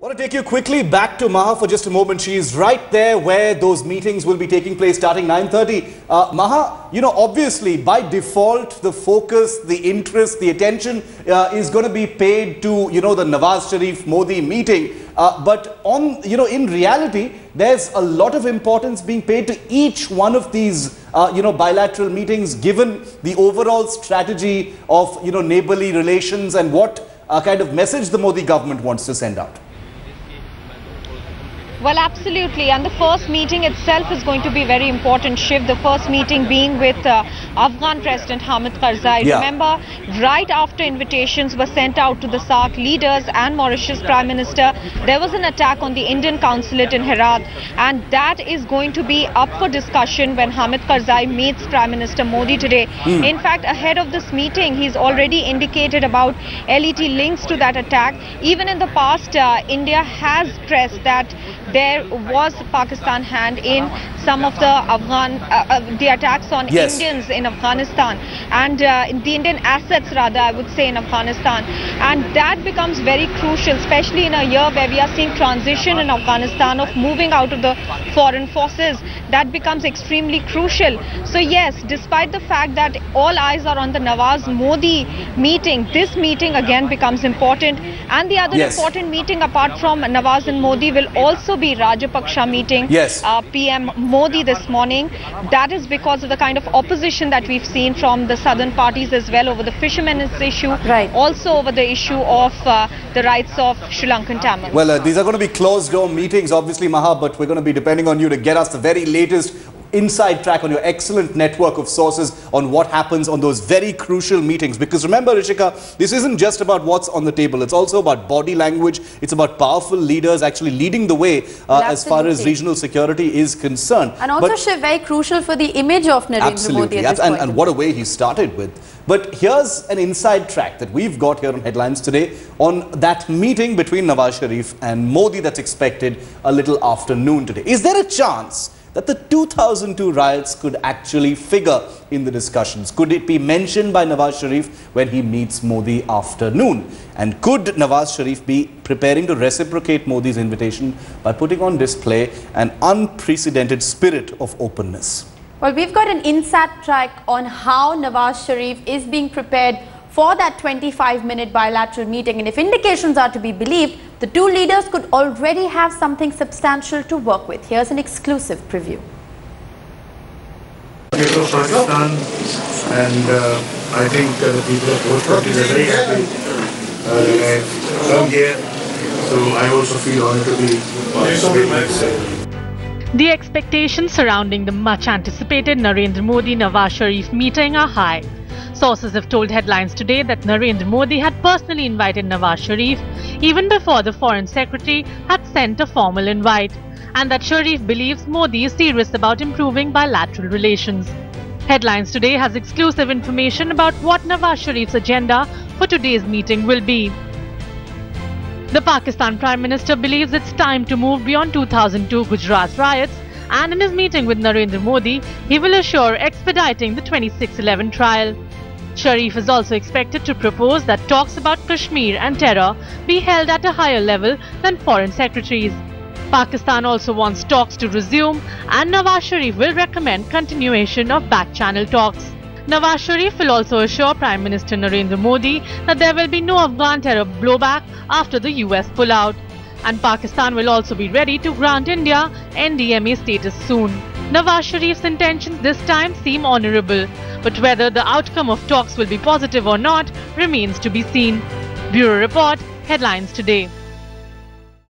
I want to take you quickly back to Maha for just a moment. She is right there where those meetings will be taking place starting 9:30. Maha, obviously by default, the focus, the interest, the attention is going to be paid to, the Nawaz Sharif Modi meeting. But in reality, there's a lot of importance being paid to each one of these, bilateral meetings, given the overall strategy of, neighborly relations and what kind of message the Modi government wants to send out. Well, absolutely. And the first meeting itself is going to be very important, Shiv. The first meeting being with Afghan President Hamid Karzai. Yeah. Remember, right after invitations were sent out to the SAARC leaders and Mauritius Prime Minister, there was an attack on the Indian consulate in Herat. And that is going to be up for discussion when Hamid Karzai meets Prime Minister Modi today. In fact, ahead of this meeting, he's already indicated about LET links to that attack. Even in the past, India has pressed that there was Pakistan hand in some of the attacks on Indians in Afghanistan and the Indian assets, rather, I would say, in Afghanistan. And that becomes very crucial, especially in a year where we are seeing transition in Afghanistan of moving out of the foreign forces. That becomes extremely crucial. So yes, despite the fact that all eyes are on the Nawaz Modi meeting, this meeting again becomes important. And the other important meeting apart from Nawaz and Modi will also be Rajapaksa meeting. PM Modi this morning. That is because of the kind of opposition that we've seen from the southern parties as well over the fishermen's issue, also over the issue of the rights of Sri Lankan Tamils. Well, these are going to be closed door meetings, obviously, Maha, but we're going to be depending on you to get us the very latest inside track on your excellent network of sources on what happens on those very crucial meetings. Because remember, Rishika, this isn't just about what's on the table. It's also about body language. It's about powerful leaders actually leading the way as far as regional security is concerned. And also, Shiv, very crucial for the image of Narendra Modi at this point. And what a way he started with. But here's an inside track that we've got here on Headlines today on that meeting between Nawaz Sharif and Modi that's expected a little after noon today. Is there a chance that the 2002 riots could actually figure in the discussions? Could it be mentioned by Nawaz Sharif when he meets Modi after noon? And could Nawaz Sharif be preparing to reciprocate Modi's invitation by putting on display an unprecedented spirit of openness? Well, we've got an inside track on how Nawaz Sharif is being prepared for that 25-minute bilateral meeting, and if indications are to be believed, the two leaders could already have something substantial to work with. Here's an exclusive preview. People of Pakistan, and I think the people of both countries are very happy that I've come here, so I also feel honored to be participating. The expectations surrounding the much-anticipated Narendra Modi-Nawaz Sharif meeting are high. Sources have told Headlines today that Narendra Modi had personally invited Nawaz Sharif even before the Foreign Secretary had sent a formal invite, and that Sharif believes Modi is serious about improving bilateral relations. Headlines today has exclusive information about what Nawaz Sharif's agenda for today's meeting will be. The Pakistan Prime Minister believes it's time to move beyond 2002 Gujarat riots, and in his meeting with Narendra Modi, he will assure expediting the 2611 trial. Sharif is also expected to propose that talks about Kashmir and terror be held at a higher level than foreign secretaries. Pakistan also wants talks to resume, and Nawaz Sharif will recommend continuation of back-channel talks. Nawaz Sharif will also assure Prime Minister Narendra Modi that there will be no Afghan terror blowback after the US pullout. And Pakistan will also be ready to grant India NDMA status soon. Nawaz Sharif's intentions this time seem honourable, but whether the outcome of talks will be positive or not remains to be seen. Bureau Report, Headlines Today.